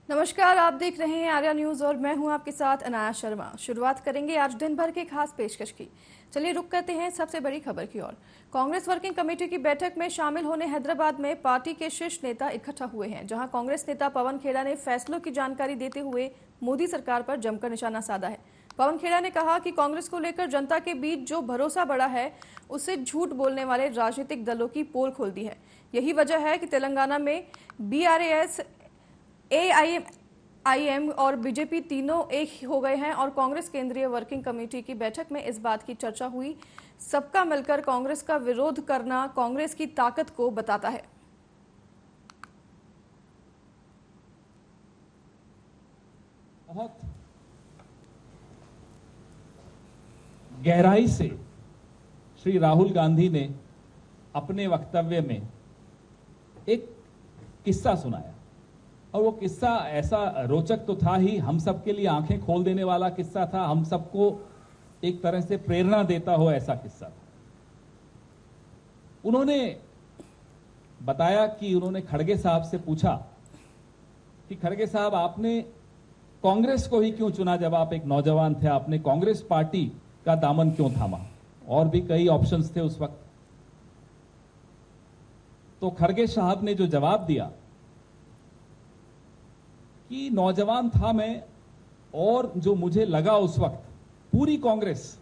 नमस्कार, आप देख रहे हैं आर्या न्यूज और मैं हूं आपके साथ अनाया शर्मा। शुरुआत करेंगे आज दिन भर के खास पेशकश की। चलिए रुक करते हैं सबसे बड़ी खबर की ओर। कांग्रेस वर्किंग कमेटी की बैठक में शामिल होने हैदराबाद में पार्टी के शीर्ष नेता इकट्ठा हुए हैं, जहां कांग्रेस नेता पवन खेड़ा ने फैसलों की जानकारी देते हुए मोदी सरकार पर जमकर निशाना साधा है। पवन खेड़ा ने कहा कि कांग्रेस को लेकर जनता के बीच जो भरोसा बढ़ा है उससे झूठ बोलने वाले राजनीतिक दलों की पोल खोल दी है। यही वजह है कि तेलंगाना में BRAS, AIM और बीजेपी तीनों एक हो गए हैं और कांग्रेस केंद्रीय वर्किंग कमेटी की बैठक में इस बात की चर्चा हुई। सबका मिलकर कांग्रेस का विरोध करना कांग्रेस की ताकत को बताता है। बहुत गहराई से श्री राहुल गांधी ने अपने वक्तव्य में एक किस्सा सुनाया और वो किस्सा ऐसा रोचक तो था ही, हम सबके लिए आंखें खोल देने वाला किस्सा था, हम सबको एक तरह से प्रेरणा देता हो ऐसा किस्सा था। उन्होंने बताया कि उन्होंने खड़गे साहब से पूछा कि खड़गे साहब, आपने कांग्रेस को ही क्यों चुना? जब आप एक नौजवान थे, आपने कांग्रेस पार्टी का दामन क्यों थामा? और भी कई ऑप्शंस थे उस वक्त। तो खड़गे साहब ने जो जवाब दिया कि नौजवान था मैं, और जो मुझे लगा उस वक्त, पूरी कांग्रेस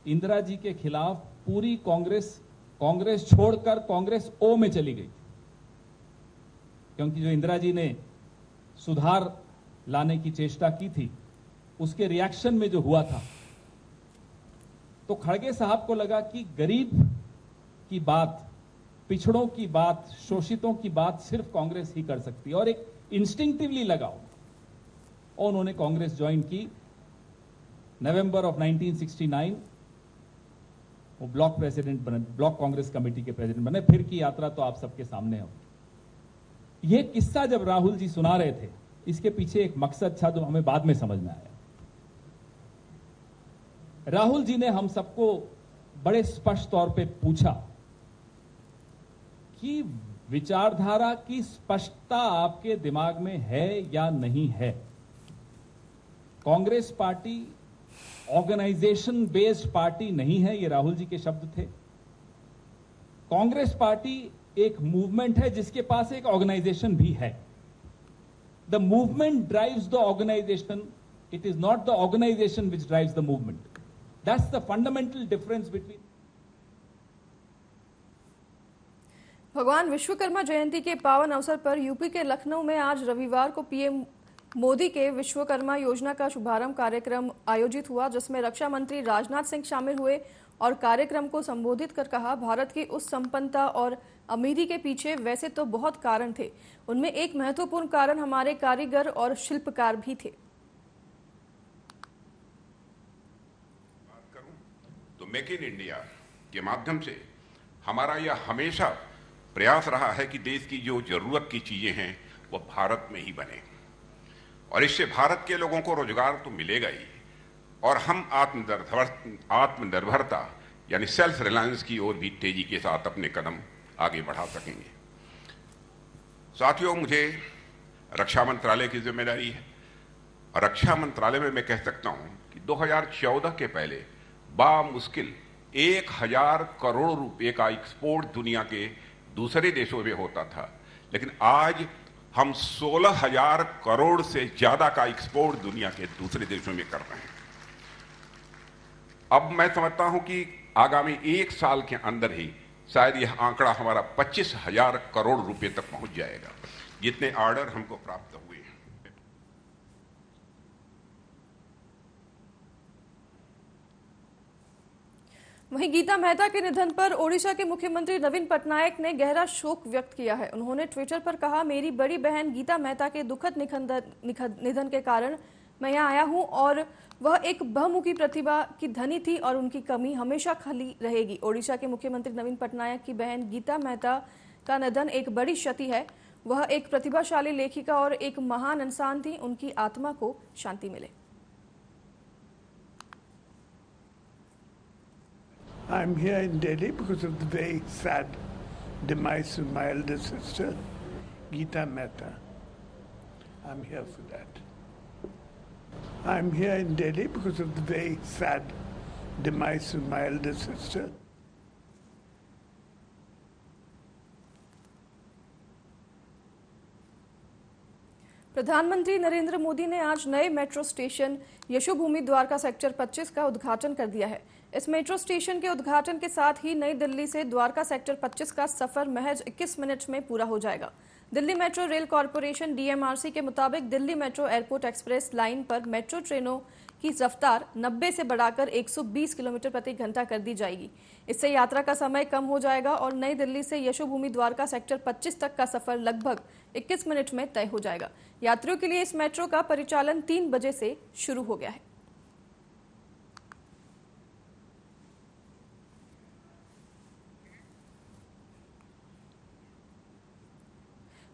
इंदिरा जी के खिलाफ, पूरी कांग्रेस छोड़कर कांग्रेस ओ में चली गई, क्योंकि जो इंदिरा जी ने सुधार लाने की चेष्टा की थी उसके रिएक्शन में जो हुआ था, तो खड़गे साहब को लगा कि गरीब की बात, पिछड़ों की बात, शोषितों की बात सिर्फ कांग्रेस ही कर सकती है, और एक इंस्टिंक्टिवली लगा और उन्होंने कांग्रेस ज्वाइन की। नवंबर ऑफ 1969 वो ब्लॉक प्रेसिडेंट बने, ब्लॉक कांग्रेस कमेटी के प्रेसिडेंट बने। फिर की यात्रा तो आप सबके सामने हो। ये किस्सा जब राहुल जी सुना रहे थे, इसके पीछे एक मकसद था जो हमें बाद में समझ में आया। राहुल जी ने हम सबको बड़े स्पष्ट तौर पे पूछा कि विचारधारा की स्पष्टता आपके दिमाग में है या नहीं है? Congress party organisation based party नहीं है, ये राहुल जी के शब्द थे। कांग्रेस पार्टी एक मूवमेंट है जिसके पास एक ऑर्गेनाइजेशन भी है। The movement drives the organisation, it is not the organisation which drives the movement. That's the fundamental difference between. भगवान विश्वकर्मा जयंती के पावन अवसर पर यूपी के लखनऊ में आज रविवार को पीएम मोदी के विश्वकर्मा योजना का शुभारंभ कार्यक्रम आयोजित हुआ, जिसमें रक्षा मंत्री राजनाथ सिंह शामिल हुए और कार्यक्रम को संबोधित कर कहा, भारत की उस संपन्नता और अमीरी के पीछे वैसे तो बहुत कारण थे, उनमें एक महत्वपूर्ण कारण हमारे कारीगर और शिल्पकार भी थे। बात करूं तो मेक इन इंडिया के माध्यम से हमारा यह हमेशा प्रयास रहा है कि देश की जो जरूरत की चीजें हैं वो भारत में ही बने, और इससे भारत के लोगों को रोजगार तो मिलेगा ही, और हम आत्मनिर्भरता यानी सेल्फ रिलायंस की ओर भी तेजी के साथ अपने कदम आगे बढ़ा सकेंगे। साथियों, मुझे रक्षा मंत्रालय की जिम्मेदारी है, और रक्षा मंत्रालय में मैं कह सकता हूं कि 2014 के पहले बामुश्किल 1000 करोड़ रुपए का एक्सपोर्ट दुनिया के दूसरे देशों में होता था, लेकिन आज हम 16,000 करोड़ से ज्यादा का एक्सपोर्ट दुनिया के दूसरे देशों में कर रहे हैं। अब मैं समझता हूं कि आगामी 1 साल के अंदर ही शायद यह आंकड़ा हमारा 25,000 करोड़ रुपए तक पहुंच जाएगा, जितने ऑर्डर हमको प्राप्त हुए हैं। वहीं गीता मेहता के निधन पर ओडिशा के मुख्यमंत्री नवीन पटनायक ने गहरा शोक व्यक्त किया है। उन्होंने ट्विटर पर कहा, मेरी बड़ी बहन गीता मेहता के दुखद निधन के कारण मैं यहाँ आया हूँ, और वह एक बहुमुखी प्रतिभा की धनी थी और उनकी कमी हमेशा खली रहेगी। ओडिशा के मुख्यमंत्री नवीन पटनायक की बहन गीता मेहता का निधन एक बड़ी क्षति है। वह एक प्रतिभाशाली लेखिका और एक महान इंसान थी। उनकी आत्मा को शांति मिले। I'm here in Delhi because of the very sad demise of my elder sister, Geeta Mehta. I'm here for that. I'm here in Delhi because of the very sad demise of my elder sister. प्रधानमंत्री नरेंद्र मोदी ने आज नए metro station Yashobhoomi Dwarka sector 25 का उद्घाटन कर दिया है। इस मेट्रो स्टेशन के उद्घाटन के साथ ही नई दिल्ली से द्वारका सेक्टर 25 का सफर महज 21 मिनट में पूरा हो जाएगा। Delhi metro rail corporation DMRC के मुताबिक Delhi metro airport express line पर मेट्रो ट्रेनों की रफ्तार 90 से बढ़ाकर 120 किलोमीटर प्रति घंटा कर दी जाएगी। इससे यात्रा का समय कम हो जाएगा और नई दिल्ली से यशोभूमि द्वारका सेक्टर 25 तक का सफर लगभग 21 मिनट में तय हो जाएगा। यात्रियों के लिए इस मेट्रो का परिचालन 3 बजे से शुरू हो गया है।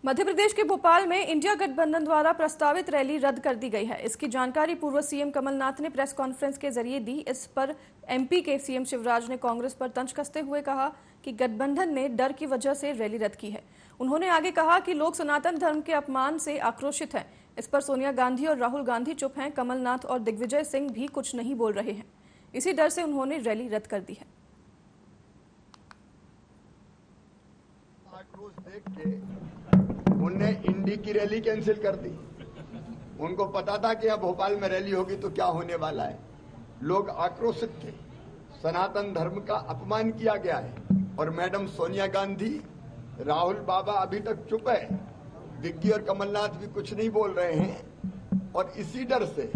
मध्य प्रदेश के भोपाल में इंडिया गठबंधन द्वारा प्रस्तावित रैली रद्द कर दी गई है। इसकी जानकारी पूर्व सीएम कमलनाथ ने प्रेस कॉन्फ्रेंस के जरिए दी। इस पर एमपी के सीएम शिवराज ने कांग्रेस पर तंज कसते हुए कहा कि गठबंधन ने डर की वजह से रैली रद्द की है। उन्होंने आगे कहा कि लोग सनातन धर्म के अपमान से आक्रोशित हैं। इस पर सोनिया गांधी और राहुल गांधी चुप हैं। कमलनाथ और दिग्विजय सिंह भी कुछ नहीं बोल रहे हैं। इसी डर से उन्होंने रैली रद्द कर दी है। आक्रोश देख के उनने इंडी की रैली कैंसिल कर दी। उनको पता था कि यहाँ भोपाल में रैली होगी तो क्या होने वाला है। लोग आक्रोशित थे। सनातन धर्म का अपमान किया गया है और मैडम सोनिया गांधी, राहुल बाबा अभी तक चुप है। दिग्गी और कमलनाथ भी कुछ नहीं बोल रहे हैं और इसी डर से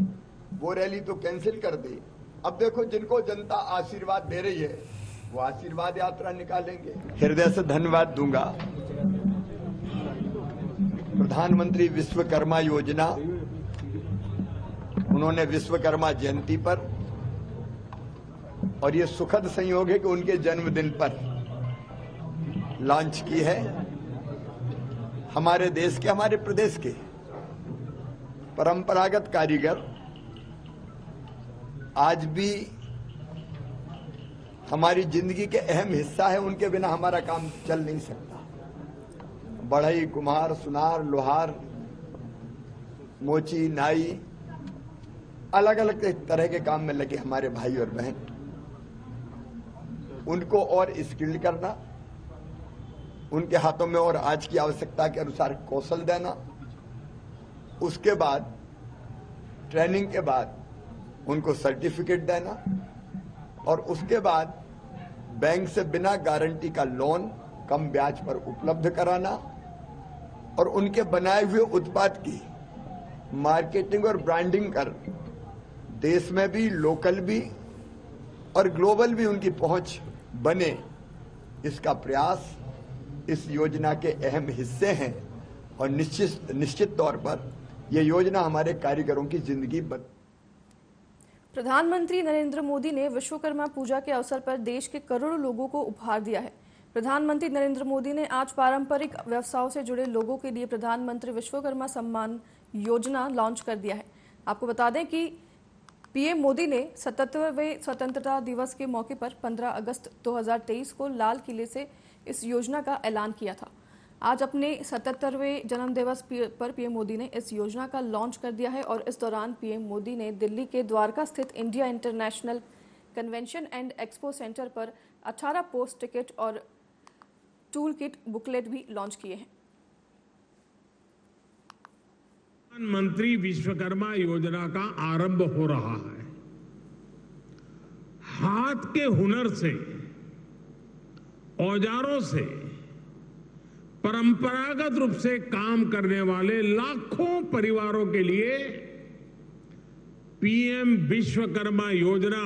वो रैली तो कैंसिल कर दी। अब देखो, जिनको जनता आशीर्वाद दे रही है वो आशीर्वाद यात्रा निकालेंगे। हृदय से धन्यवाद दूंगा प्रधानमंत्री विश्वकर्मा योजना, उन्होंने विश्वकर्मा जयंती पर और ये सुखद संयोग है कि उनके जन्मदिन पर लॉन्च की है। हमारे देश के, हमारे प्रदेश के परंपरागत कारीगर आज भी हमारी जिंदगी के अहम हिस्सा है। उनके बिना हमारा काम चल नहीं सकता। बढ़ई, कुम्हार, सुनार, लोहार, मोची, नाई, अलग अलग तरह के काम में लगे हमारे भाई और बहन, उनको और स्किल्ड करना, उनके हाथों में और आज की आवश्यकता के अनुसार कौशल देना, उसके बाद ट्रेनिंग के बाद उनको सर्टिफिकेट देना और उसके बाद बैंक से बिना गारंटी का लोन कम ब्याज पर उपलब्ध कराना और उनके बनाए हुए उत्पाद की मार्केटिंग और ब्रांडिंग कर देश में भी, लोकल भी और ग्लोबल भी उनकी पहुंच बने, इसका प्रयास इस योजना के अहम हिस्से हैं। और निश्चित तौर पर यह योजना हमारे कारीगरों की जिंदगी प्रधानमंत्री नरेंद्र मोदी ने विश्वकर्मा पूजा के अवसर पर देश के करोड़ों लोगों को उपहार दिया है। प्रधानमंत्री नरेंद्र मोदी ने आज पारंपरिक व्यवसायों से जुड़े लोगों के लिए प्रधानमंत्री विश्वकर्मा सम्मान योजना लॉन्च कर दिया है। आपको बता दें कि पीएम मोदी ने 77वें स्वतंत्रता दिवस के मौके पर 15 अगस्त 2023 को लाल किले से इस योजना का ऐलान किया था। आज अपने 77वें जन्मदिवस पर पीएम मोदी ने इस योजना का लॉन्च कर दिया है और इस दौरान पीएम मोदी ने दिल्ली के द्वारका स्थित India international convention and expo centre पर 18 पोस्ट टिकट और टूल किट बुकलेट भी लॉन्च किए हैं। प्रधानमंत्री विश्वकर्मा योजना का आरंभ हो रहा है। हाथ के हुनर से, औजारों से परंपरागत रूप से काम करने वाले लाखों परिवारों के लिए पीएम विश्वकर्मा योजना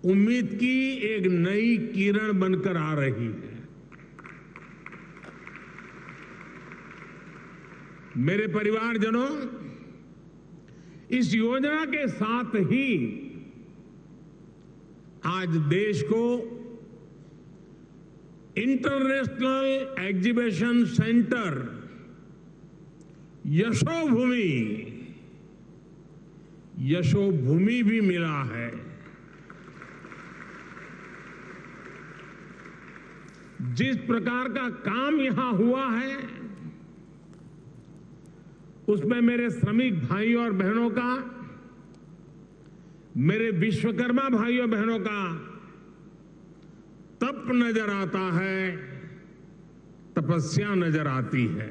उम्मीद की एक नई किरण बनकर आ रही है। मेरे परिवारजनों, इस योजना के साथ ही आज देश को इंटरनेशनल एग्जीबिशन सेंटर यशोभूमि भी मिला है। जिस प्रकार का काम यहां हुआ है, उसमें मेरे श्रमिक भाई और बहनों का, मेरे विश्वकर्मा भाइयों बहनों का तप नजर आता है, तपस्या नजर आती है।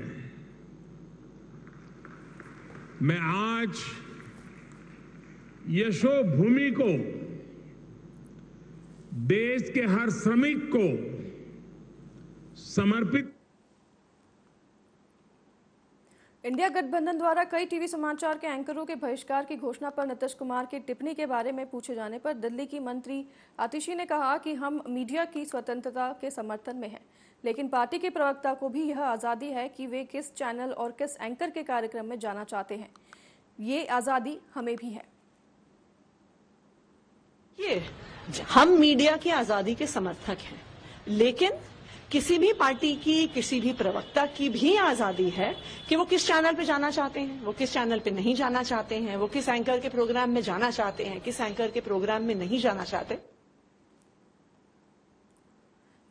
मैं आज यशोभूमि को, देश के हर श्रमिक को समर्पित। इंडिया गठबंधन द्वारा कई टीवी समाचार के एंकरों के बहिष्कार की घोषणा पर नीतीश कुमार की टिप्पणी के बारे में पूछे जाने पर दिल्ली की मंत्री आतिशी ने कहा कि हम मीडिया की स्वतंत्रता के समर्थन में हैं, लेकिन पार्टी के प्रवक्ता को भी यह आजादी है कि वे किस चैनल और किस एंकर के कार्यक्रम में जाना चाहते हैं। ये आजादी हमें भी है। हम मीडिया की आजादी के समर्थक हैं, लेकिन किसी भी पार्टी की, किसी भी प्रवक्ता की भी आजादी है कि वो किस चैनल पे जाना चाहते हैं, वो किस चैनल पे नहीं जाना चाहते हैं, वो किस एंकर के प्रोग्राम में जाना चाहते हैं, किस एंकर के प्रोग्राम में नहीं जाना चाहते।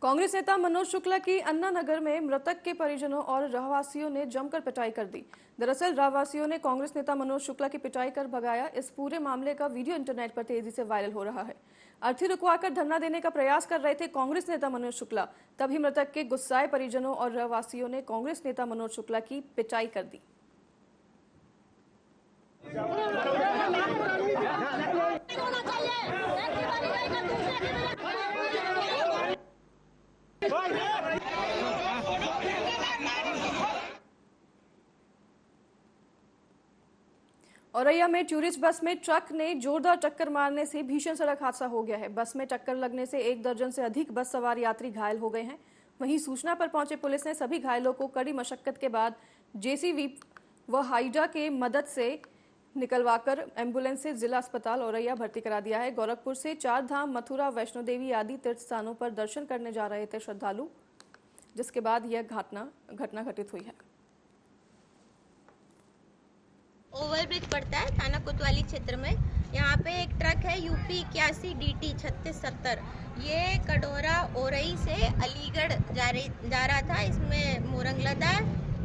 कांग्रेस नेता मनोज शुक्ला की अन्ना नगर में मृतक के परिजनों और रहवासियों ने जमकर पिटाई कर दी। दरअसल रहवासियों ने कांग्रेस नेता मनोज शुक्ला की पिटाई कर भगाया। इस पूरे मामले का वीडियो इंटरनेट पर तेजी से वायरल हो रहा है। अर्थी रुकवाकर धरना देने का प्रयास कर रहे थे कांग्रेस नेता मनोज शुक्ला, तभी मृतक के गुस्साए परिजनों और रहवासियों ने कांग्रेस नेता मनोज शुक्ला की पिटाई कर दी। औरैया में टूरिस्ट बस में ट्रक ने जोरदार टक्कर मारने से भीषण सड़क हादसा हो गया है। बस में टक्कर लगने से 1 दर्जन से अधिक बस सवार यात्री घायल हो गए हैं। वहीं सूचना पर पहुंचे पुलिस ने सभी घायलों को कड़ी मशक्कत के बाद जेसीबी व हाइडा के मदद से निकलवाकर एम्बुलेंस से जिला अस्पताल औरैया भर्ती करा दिया है। गोरखपुर से 4 धाम, मथुरा, वैष्णो देवी आदि तीर्थ स्थानों पर दर्शन करने जा रहे थे श्रद्धालु, जिसके बाद यह घटना घटित हुई है। ओवरब्रिज पड़ता है थाना कोतवाली क्षेत्र में। यहाँ पे एक ट्रक है यूपी 81 DT 3670, ये कटोरा औरई से अलीगढ़ जा रहा था। इसमें मोरंग लदा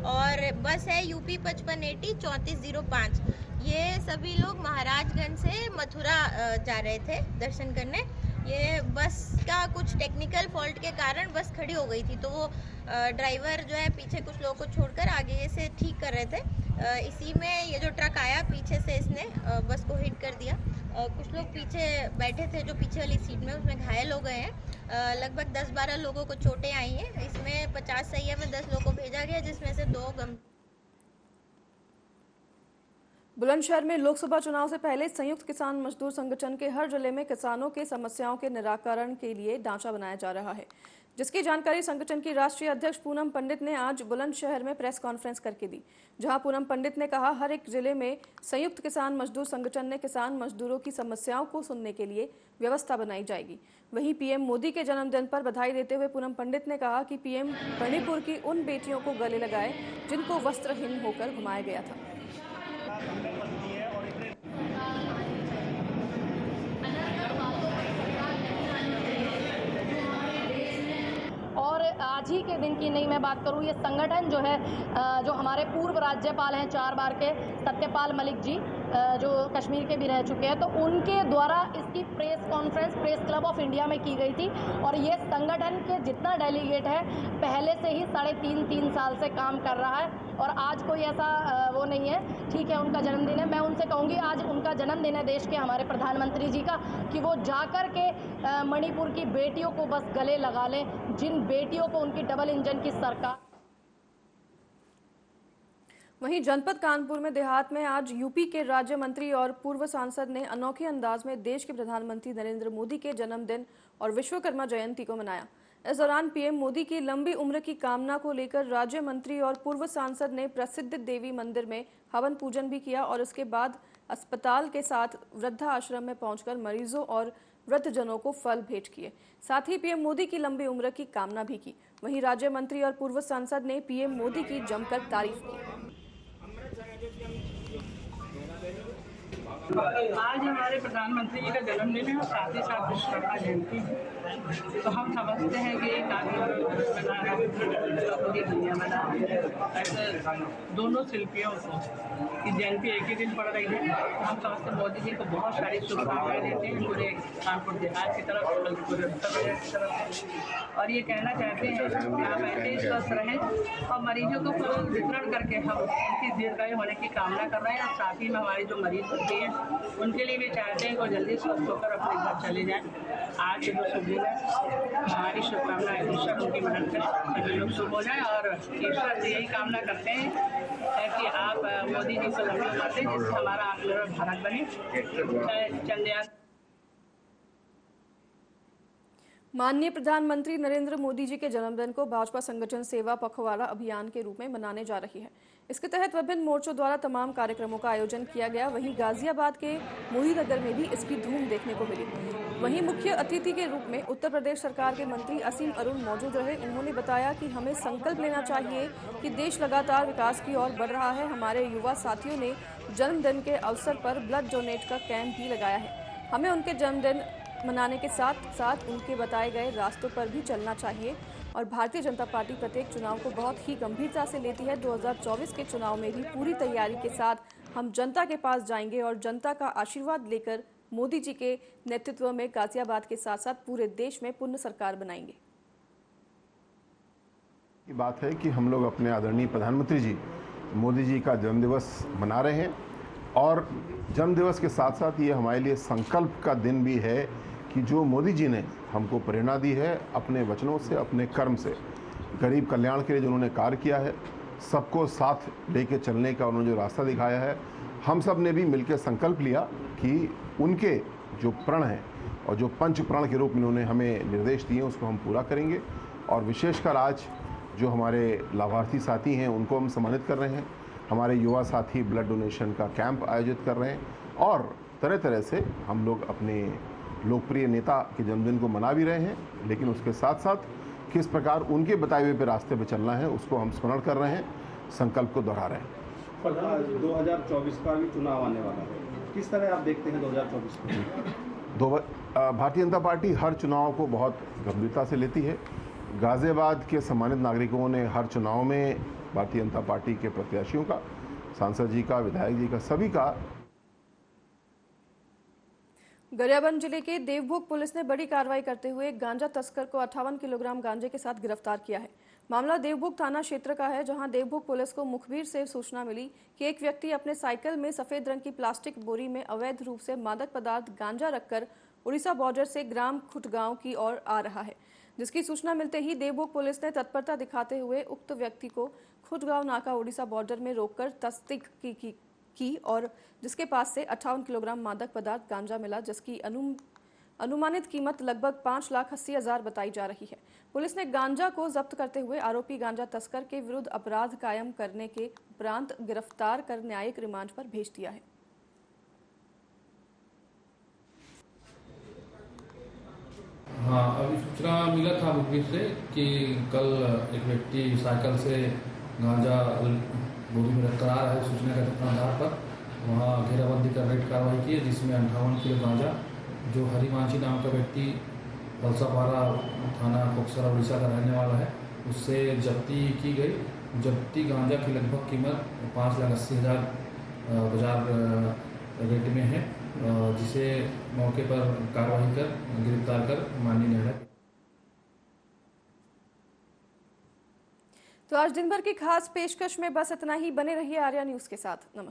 और बस है यूपी 5580 3405। ये सभी लोग महाराजगंज से मथुरा जा रहे थे दर्शन करने। ये बस का कुछ टेक्निकल फॉल्ट के कारण बस खड़ी हो गई थी, तो वो ड्राइवर जो है पीछे कुछ लोगों को छोड़कर आगे से ठीक कर रहे थे। इसी में ये जो ट्रक आया पीछे से, इसने बस को हिट कर दिया। कुछ लोग पीछे बैठे थे जो पीछे वाली सीट में, उसमें घायल हो गए हैं। लगभग 10-12 लोगों को चोटें आई हैं। इसमें 50 सैया में 10 लोगों को भेजा गया, जिसमें से 2 गंभीर। बुलंदशहर में लोकसभा चुनाव से पहले संयुक्त किसान मजदूर संगठन के हर जिले में किसानों के समस्याओं के निराकरण के लिए ढांचा बनाया जा रहा है, जिसकी जानकारी संगठन की राष्ट्रीय अध्यक्ष पूनम पंडित ने आज बुलंदशहर में प्रेस कॉन्फ्रेंस करके दी। जहां पूनम पंडित ने कहा, हर एक जिले में संयुक्त किसान मजदूर संगठन ने किसान मजदूरों की समस्याओं को सुनने के लिए व्यवस्था बनाई जाएगी। वहीं पीएम मोदी के जन्मदिन पर बधाई देते हुए पूनम पंडित ने कहा कि पीएम मणिपुर की उन बेटियों को गले लगाए जिनको वस्त्रहीन होकर घुमाया गया था। और आज ही के दिन की नहीं मैं बात करूं, ये संगठन जो है, जो हमारे पूर्व राज्यपाल हैं 4 बार के सत्यपाल मलिक जी, जो कश्मीर के भी रह चुके हैं, तो उनके द्वारा इसकी press conference press club of India में की गई थी। और ये संगठन के जितना डेलीगेट है पहले से ही 3.5 साल से काम कर रहा है, और आज कोई ऐसा वो नहीं है। ठीक है, उनका जन्मदिन है, मैं उनसे कहूँगी आज उनका जन्मदिन है देश के हमारे प्रधानमंत्री जी का, कि वो जाकर के मणिपुर की बेटियों को बस गले लगा लें, जिन बेटियों को उनकी डबल इंजन की सरकार। वहीं जनपद कानपुर में देहात में आज यूपी के राज्य मंत्री और पूर्व सांसद ने अनोखे अंदाज में देश के प्रधानमंत्री नरेंद्र मोदी के जन्मदिन और विश्वकर्मा जयंती को मनाया। इस दौरान पीएम मोदी की लंबी उम्र की कामना को लेकर राज्य मंत्री और पूर्व सांसद ने प्रसिद्ध देवी मंदिर में हवन पूजन भी किया और उसके बाद अस्पताल के साथ वृद्धा आश्रम में पहुंचकर मरीजों और वृद्धजनों को फल भेंट किए। साथ ही पीएम मोदी की लंबी उम्र की कामना भी की। वहीं राज्य मंत्री और पूर्व सांसद ने पीएम मोदी की जमकर तारीफ की। आज हमारे प्रधानमंत्री जी का जन्मदिन है और साथ ही साथ विश्वकर्मा जयंती है, तो हम समझते हैं कि एक आदमी पूरी दुनिया बना ऐसे दोनों शिल्पियों की जयंती एक ही दिन पड़ रही है। तो हम समझते मोदी जी को बहुत सारी शुभकामनाएं देते हैं पूरे कानपुर देहात की तरफ से, बल्कि पूरे उत्तर प्रदेश की तरफ से, और ये कहना चाहते हैं कि आप ऐसे ही स्वस्थ रहें और मरीजों को फल वितरण करके हम उनकी दीर्घायु होने की कामना कर रहे हैं। और साथ ही में हमारे जो मरीज होते हैं उनके लिए भी चाहते हैं कि वो जल्दी स्वस्थ होकर अपने घर चले जाएं। आज जो शुभ दिन है, हमारी शुभकामनाएं, ईश्वर उनकी मदद करें, सभी लोग शुभ हो जाएं और ईश्वर से यही कामना करते हैं कि आप मोदी जी को लंबी उम्र दें, जिससे हमारा आत्मनिर्भर भारत बने। चंद्रयान। माननीय प्रधानमंत्री नरेंद्र मोदी जी के जन्मदिन को भाजपा संगठन सेवा पखवाड़ा अभियान के रूप में मनाने जा रही है। इसके तहत विभिन्न मोर्चों द्वारा तमाम कार्यक्रमों का आयोजन किया गया। वहीं गाजियाबाद के मोहीनगर में भी इसकी धूम देखने को मिली। वहीं मुख्य अतिथि के रूप में उत्तर प्रदेश सरकार के मंत्री असीम अरुण मौजूद रहे। उन्होंने बताया कि हमें संकल्प लेना चाहिए कि देश लगातार विकास की ओर बढ़ रहा है। हमारे युवा साथियों ने जन्मदिन के अवसर पर ब्लड डोनेट का कैंप भी लगाया है। हमें उनके जन्मदिन मनाने के साथ साथ उनके बताए गए रास्तों पर भी चलना चाहिए और भारतीय जनता पार्टी प्रत्येक चुनाव को बहुत ही गंभीरता से लेती है। 2024 के चुनाव में भी पूरी तैयारी के साथ हम जनता के पास जाएंगे और जनता का आशीर्वाद लेकर मोदी जी के नेतृत्व में गाजियाबाद के साथ साथ पूरे देश में पूर्ण सरकार बनाएंगे। ये बात है कि हम लोग अपने आदरणीय प्रधानमंत्री जी मोदी जी का जन्मदिवस मना रहे हैं और जन्मदिवस के साथ साथ ये हमारे लिए संकल्प का दिन भी है कि जो मोदी जी ने हमको प्रेरणा दी है अपने वचनों से, अपने कर्म से, गरीब कल्याण के लिए जो उन्होंने कार्य किया है, सबको साथ लेके चलने का उन्होंने जो रास्ता दिखाया है, हम सब ने भी मिलकर संकल्प लिया कि उनके जो प्रण हैं और जो पंच प्रण के रूप में उन्होंने हमें निर्देश दिए उसको हम पूरा करेंगे। और विशेषकर आज जो हमारे लाभार्थी साथी हैं उनको हम सम्मानित कर रहे हैं। हमारे युवा साथी ब्लड डोनेशन का कैंप आयोजित कर रहे हैं और तरह तरह से हम लोग अपने लोकप्रिय नेता के जन्मदिन को मना भी रहे हैं, लेकिन उसके साथ साथ किस प्रकार उनके बताए हुए पे रास्ते पे चलना है उसको हम स्मरण कर रहे हैं, संकल्प को दोहरा रहे हैं। 2024 का भी चुनाव आने वाला है, किस तरह आप देखते हैं 2024 को? भारतीय जनता पार्टी हर चुनाव को बहुत गंभीरता से लेती है। गाजियाबाद के सम्मानित नागरिकों ने हर चुनाव में भारतीय जनता पार्टी के प्रत्याशियों का, सांसद जी का, विधायक जी का, सभी का। गरियाबंद जिले के देवभोग पुलिस ने बड़ी कार्रवाई करते हुए एक गांजा तस्कर को 58 किलोग्राम गांजे के साथ गिरफ्तार किया है। मामला देवभोग थाना क्षेत्र का है, जहां देवभोग पुलिस को मुखबिर से सूचना मिली कि एक व्यक्ति अपने साइकिल में सफेद रंग की प्लास्टिक बोरी में अवैध रूप से मादक पदार्थ गांजा रखकर उड़ीसा बॉर्डर से ग्राम खुटगांव की ओर आ रहा है। जिसकी सूचना मिलते ही देवभोग पुलिस ने तत्परता दिखाते हुए उक्त व्यक्ति को खुटगांव नाका उड़ीसा बॉर्डर में रोककर तस्दीक की और जिसके पास से 58 किलोग्राम मादक पदार्थ गांजा मिला, जिसकी अनुमानित कीमत लगभग 5,80,000 बताई जा रही है। पुलिस ने गांजा को जब्त करते हुए आरोपी गांजा तस्कर के विरुद्ध अपराध कायम करने के उपरांत गिरफ्तार कर न्यायिक रिमांड पर भेज दिया है। हाँ, अभी सूचना मिला था मुखबिर से कि कल एक व्यक्ति साइकिल से गांजा बोरी में रखकर आ रहा है। सूचना के आधार पर वहाँ घेराबंदी कर रेड कार्रवाई की है, जिसमें 58 किलो गांजा जो हरिमांझी नाम का व्यक्ति वलसापारा थाना कोकसरा उड़ीसा का रहने वाला है, उससे जब्ती की गई। जब्ती गांजा की लगभग कीमत 5,80,000 बाजार रेट में है, जिसे मौके पर कार्रवाई कर गिरफ्तार कर माननीय निर्णय। तो आज दिन भर की खास पेशकश में बस इतना ही। बने रहिए आर्या न्यूज के साथ। नमस्कार।